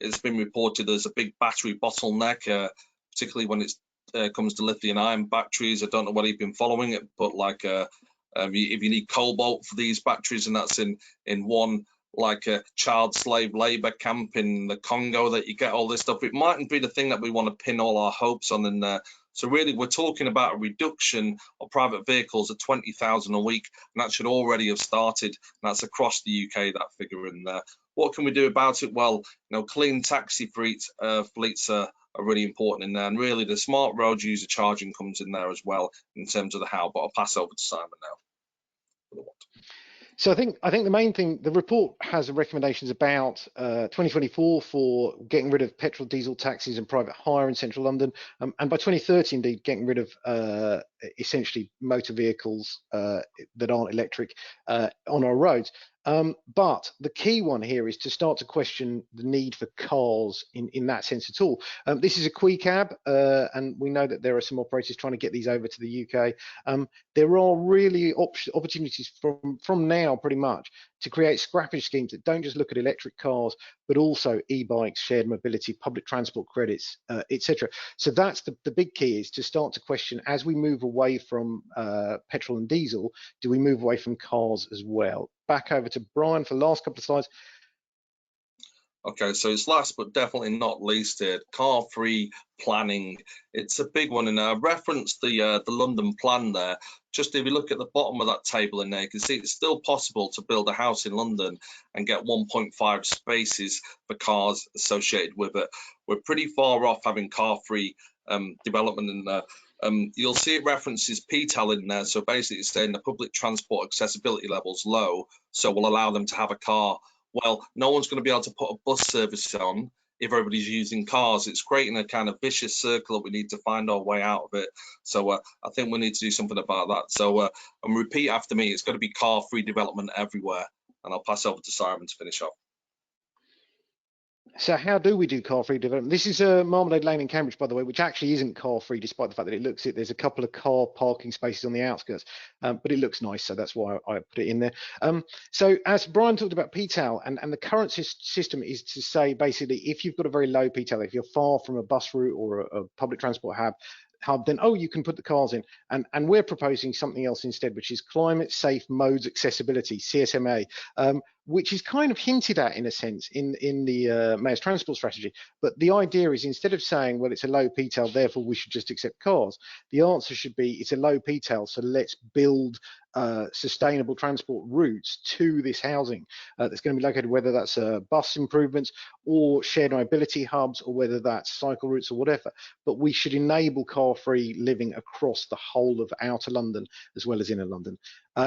it's been reported there's a big battery bottleneck, particularly when it comes to lithium-ion batteries. I don't know whether you've been following it, but like if you need cobalt for these batteries, and that's in one like a child slave labor camp in the Congo that you get all this stuff, it mightn't be the thing that we want to pin all our hopes on in there. So really we're talking about a reduction of private vehicles of 20,000 a week, and that should already have started, and that's across the UK, that figure in there. What can we do about it? Well, clean taxi fleets are really important in there, and really the smart road user charging comes in there as well in terms of the how, but I'll pass over to Simon now. So I think the main thing, the report has recommendations about 2024 for getting rid of petrol, diesel taxis and private hire in central London, and by 2030 indeed getting rid of essentially motor vehicles that aren't electric on our roads. But the key one here is to start to question the need for cars in that sense at all. This is a QuiCab, and we know that there are some operators trying to get these over to the UK. There are really opportunities from now pretty much to create scrappage schemes that don't just look at electric cars, but also e-bikes, shared mobility, public transport credits, etc. So that's the big key, is to start to question, as we move away from petrol and diesel, do we move away from cars as well? Back over to Brian for the last couple of slides. Okay, so it's last but definitely not least here, car-free planning. It's a big one, and I referenced the London plan there. Just if you look at the bottom of that table in there, you can see it's still possible to build a house in London and get 1.5 spaces for cars associated with it. We're pretty far off having car-free development in there. You'll see it references PTAL in there, so basically it's saying the public transport accessibility level's low, so we'll allow them to have a car. Well, no one's going to be able to put a bus service on if everybody's using cars. It's creating a kind of vicious circle that we need to find our way out of it. So I think we need to do something about that. So and repeat after me, it's got to be car-free development everywhere. And I'll pass over to Simon to finish up. So how do we do car-free development? This is Marmalade Lane in Cambridge, by the way, which actually isn't car-free, despite the fact that it looks it. There's a couple of car parking spaces on the outskirts, but it looks nice, so that's why I put it in there. So as Brian talked about PTAL, and the current system is to say, basically, if you've got a very low PTAL, if you're far from a bus route or a public transport hub, then you can put the cars in, and we're proposing something else instead, which is climate safe modes accessibility, CSMA, which is kind of hinted at in a sense in the Mayor's transport strategy. But the idea is, instead of saying, well, it's a low PTAL, therefore we should just accept cars, the answer should be, it's a low PTAL, so let's build sustainable transport routes to this housing that's going to be located, whether that's bus improvements or shared mobility hubs, or whether that's cycle routes or whatever. But we should enable car-free living across the whole of outer London as well as inner London.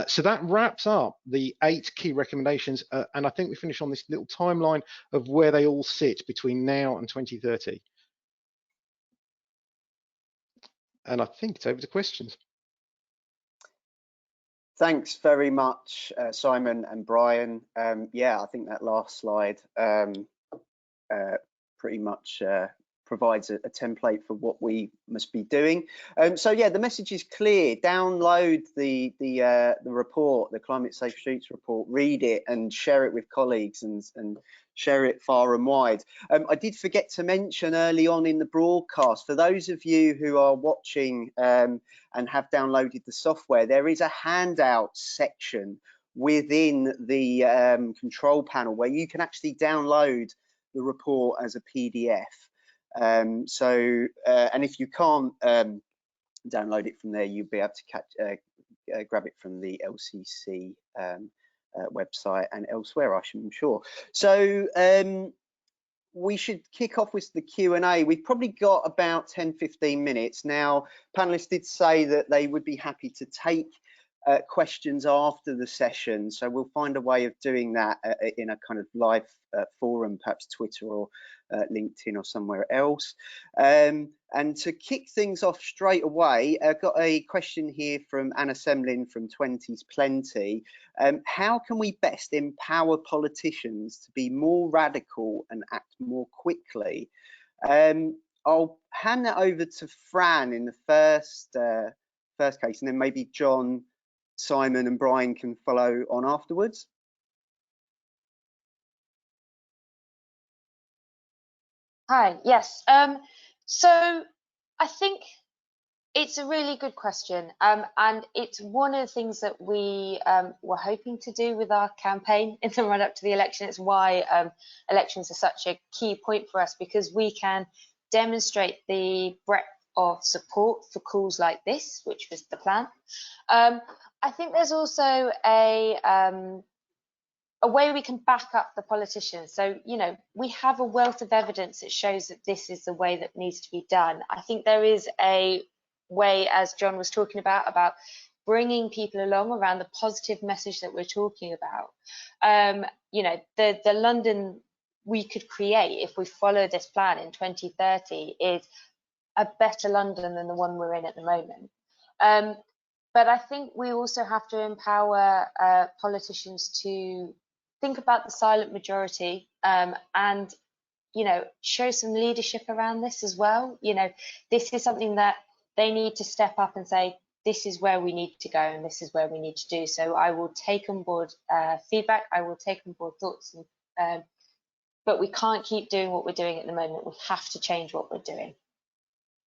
So that wraps up the 8 key recommendations, and I think we finish on this little timeline of where they all sit between now and 2030. And I think it's over to questions. Thanks very much, Simon and Brian. Yeah, I think that last slide pretty much provides a template for what we must be doing. So yeah, the message is clear. Download the report, the Climate Safe Streets report, read it and share it with colleagues, and share it far and wide. I did forget to mention early on in the broadcast, for those of you who are watching and have downloaded the software, there is a handout section within the control panel where you can actually download the report as a PDF. And if you can't download it from there, you'll be able to grab it from the LCC website and elsewhere, I'm sure. So we should kick off with the Q&A. We've probably got about 10-15 minutes. Now, panelists did say that they would be happy to take questions after the session, so we'll find a way of doing that in a kind of live forum, perhaps Twitter or LinkedIn or somewhere else. And to kick things off straight away, I've got a question here from Anna Semlin from 20s Plenty. How can we best empower politicians to be more radical and act more quickly? I'll hand that over to Fran in the first case, and then maybe John, Simon and Brian can follow on afterwards. Hi, yes. So I think it's a really good question, and it's one of the things that we were hoping to do with our campaign in the run up to the election. It's why elections are such a key point for us, because we can demonstrate the breadth of support for calls like this, which was the plan. I think there's also a way we can back up the politicians. So, you know, we have a wealth of evidence that shows that this is the way that needs to be done. I think there is a way, as John was talking about bringing people along around the positive message that we're talking about. You know, the London we could create if we follow this plan in 2030 is a better London than the one we're in at the moment. But I think we also have to empower politicians to think about the silent majority and, you know, show some leadership around this as well. You know, this is something that they need to step up and say, this is where we need to go and this is where we need to do. So I will take on board feedback, I will take on board thoughts, but we can't keep doing what we're doing at the moment. We have to change what we're doing.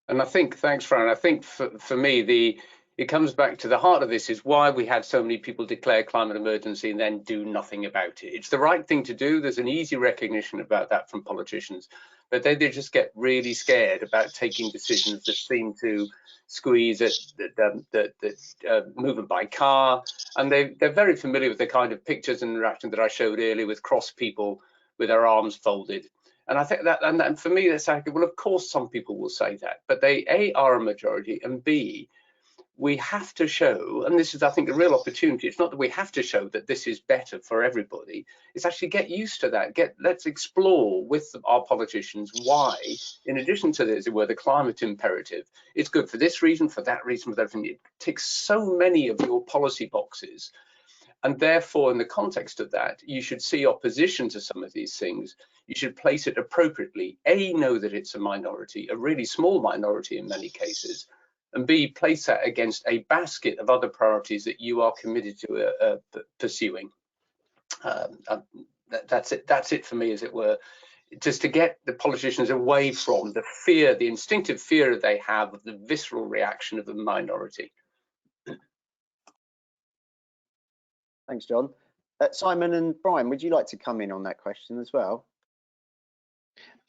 And I think, thanks, Fran, I think for me, it comes back to the heart of this is why we had so many people declare climate emergency and then do nothing about it. It's the right thing to do. There's an easy recognition about that from politicians, but they just get really scared about taking decisions that seem to squeeze at the movement by car. And they're very familiar with the kind of pictures and interaction that I showed earlier with cross people with their arms folded. And I think that, and for me, that's like, well, of course, some people will say that, but they, A, are a majority, and B, we have to show, and this is, I think, a real opportunity. It's not that we have to show that this is better for everybody. It's actually get used to that. Let's explore with our politicians why, in addition to this, where the climate imperative, it's good for this reason, for that reason, for that reason. It ticks so many of your policy boxes. And therefore, in the context of that, you should see opposition to some of these things. You should place it appropriately. A, know that it's a minority, a really small minority in many cases, and B, place that against a basket of other priorities that you are committed to pursuing. That's it. That's it for me, as it were. Just to get the politicians away from the fear, the instinctive fear they have of the visceral reaction of the minority. Thanks, John. Simon and Brian, would you like to come in on that question as well?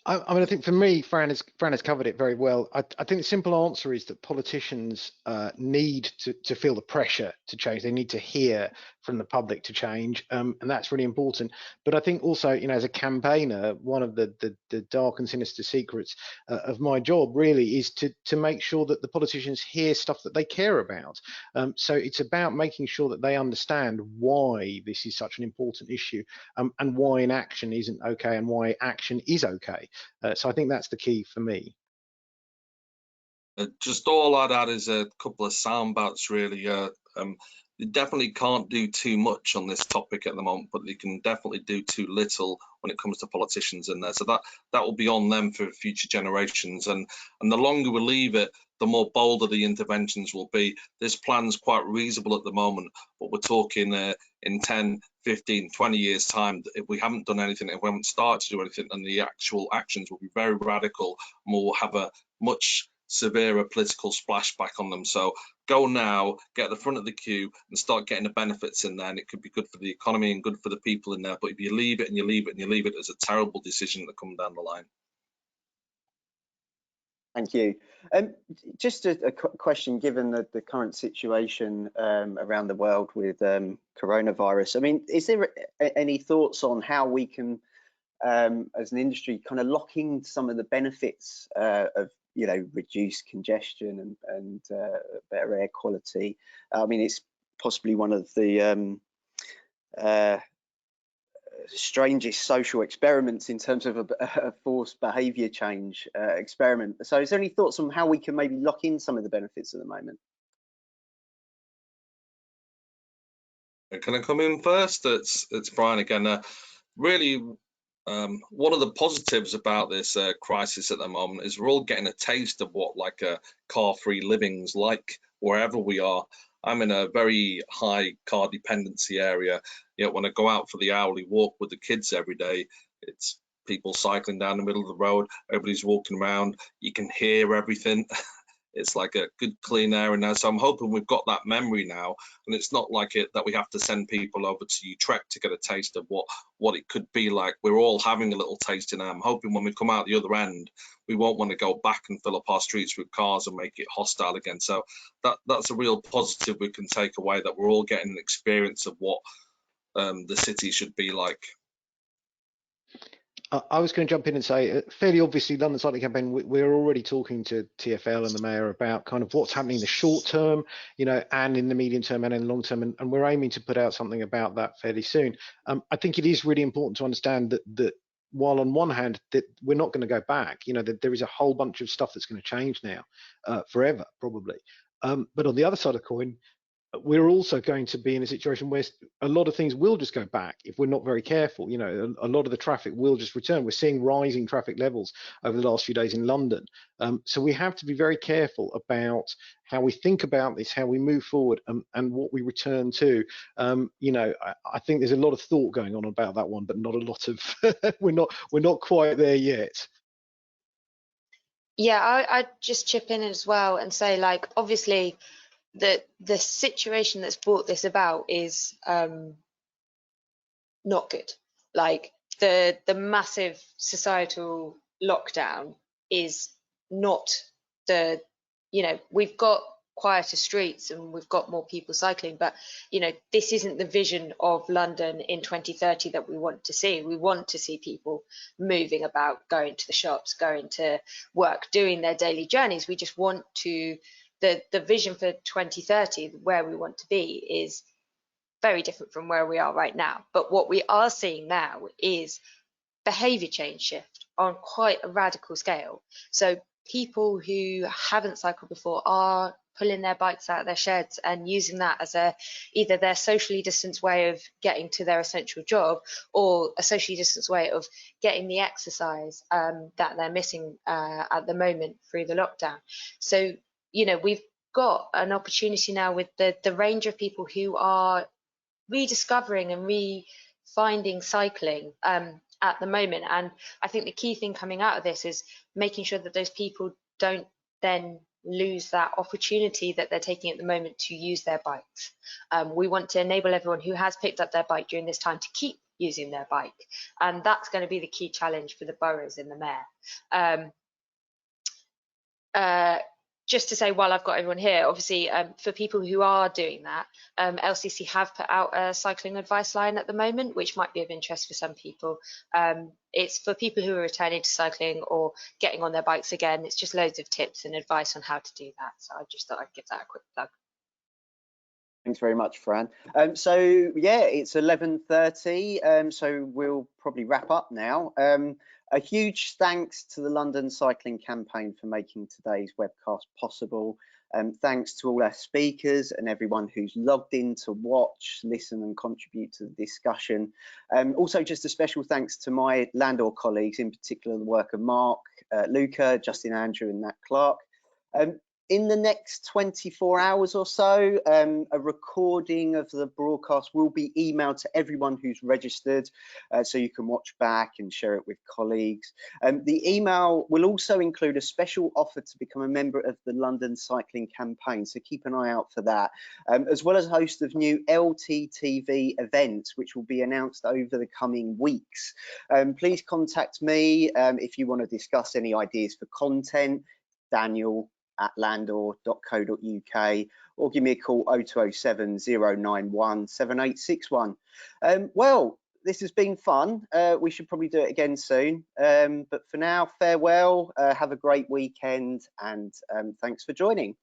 I mean, I think for me, Fran has covered it very well. I think the simple answer is that politicians need to feel the pressure to change. They need to hear from the public to change, and that's really important. But I think also, you know, as a campaigner, one of the dark and sinister secrets of my job really is to make sure that the politicians hear stuff that they care about. So it's about making sure that they understand why this is such an important issue, and why inaction isn't okay, and why action is okay. So I think that's the key for me. Just all I'd add is a couple of sound bites, really. You definitely can't do too much on this topic at the moment, but they can definitely do too little when it comes to politicians in there. So that will be on them for future generations. And the longer we leave it, the more bolder the interventions will be. This plan's quite reasonable at the moment, but we're talking in 10, 15, 20 years time, if we haven't done anything, if we haven't started to do anything, and the actual actions will be very radical, and we'll have a much severer political splashback on them. So go now, get at the front of the queue and start getting the benefits in there, and it could be good for the economy and good for the people in there. But if you leave it and you leave it and you leave it, it's a terrible decision that comes down the line. Thank you. Just a question, given the current situation around the world with coronavirus, I mean, is there any thoughts on how we can, as an industry, kind of lock in some of the benefits of, you know, reduced congestion and better air quality? I mean, it's possibly one of the strangest social experiments in terms of a forced behaviour change experiment. So is there any thoughts on how we can maybe lock in some of the benefits at the moment? Can I come in first? It's Brian again. Really, one of the positives about this crisis at the moment is we're all getting a taste of what like a car-free living's like wherever we are. I'm in a very high car dependency area. You know, when I go out for the hourly walk with the kids every day, it's people cycling down the middle of the road, everybody's walking around, you can hear everything. It's like a good clean area now. So I'm hoping we've got that memory now, and it's not like it that we have to send people over to Utrecht to get a taste of what it could be like. We're all having a little taste in it. I'm hoping when we come out the other end, we won't want to go back and fill up our streets with cars and make it hostile again. So that's a real positive we can take away, that we're all getting an experience of what the city should be like. I was going to jump in and say, fairly obviously, London Cycling Campaign, we're already talking to TfL and the mayor about kind of what's happening in the short term, you know, and in the medium term and in the long term, and we're aiming to put out something about that fairly soon. I think it is really important to understand that while on one hand that we're not going to go back, you know, that there is a whole bunch of stuff that's going to change now, forever probably. But on the other side of the coin, we're also going to be in a situation where a lot of things will just go back if we're not very careful. You know, a lot of the traffic will just return. We're seeing rising traffic levels over the last few days in London. So we have to be very careful about how we think about this, how we move forward, and what we return to. You know, I think there's a lot of thought going on about that one, but not a lot of, we're not quite there yet. Yeah, I'd just chip in as well and say, like, obviously, the situation that's brought this about is not good. Like the massive societal lockdown is not the, you know, we've got quieter streets and we've got more people cycling, but you know, this isn't the vision of London in 2030 that we want to see. We want to see people moving about, going to the shops, going to work, doing their daily journeys. We just want to, the vision for 2030, where we want to be, is very different from where we are right now. But what we are seeing now is behaviour change shift on quite a radical scale. So people who haven't cycled before are pulling their bikes out of their sheds and using that as either their socially distanced way of getting to their essential job, or a socially distanced way of getting the exercise that they're missing at the moment through the lockdown. So, you know, we've got an opportunity now with the range of people who are rediscovering and refinding cycling at the moment. And I think the key thing coming out of this is making sure that those people don't then lose that opportunity that they're taking at the moment to use their bikes. We want to enable everyone who has picked up their bike during this time to keep using their bike, and that's going to be the key challenge for the boroughs and the mayor. Just to say, while I've got everyone here, obviously for people who are doing that, LCC have put out a cycling advice line at the moment, which might be of interest for some people. It's for people who are returning to cycling or getting on their bikes again. It's just loads of tips and advice on how to do that. So I just thought I'd give that a quick plug. Thanks very much, Fran. So yeah, it's 11:30, so we'll probably wrap up now. A huge thanks to the London Cycling Campaign for making today's webcast possible. Thanks to all our speakers and everyone who's logged in to watch, listen and contribute to the discussion. Also, just a special thanks to my Landor colleagues, in particular the work of Mark, Luca, Justin Andrew and Nat Clark. In the next 24 hours or so, a recording of the broadcast will be emailed to everyone who's registered, so you can watch back and share it with colleagues. The email will also include a special offer to become a member of the London Cycling Campaign, so keep an eye out for that, as well as a host of new LTTV events, which will be announced over the coming weeks. Please contact me if you want to discuss any ideas for content, daniel@landor.co.uk, or give me a call 0207 091 7861. Well, this has been fun. We should probably do it again soon. But for now, farewell, have a great weekend, and thanks for joining.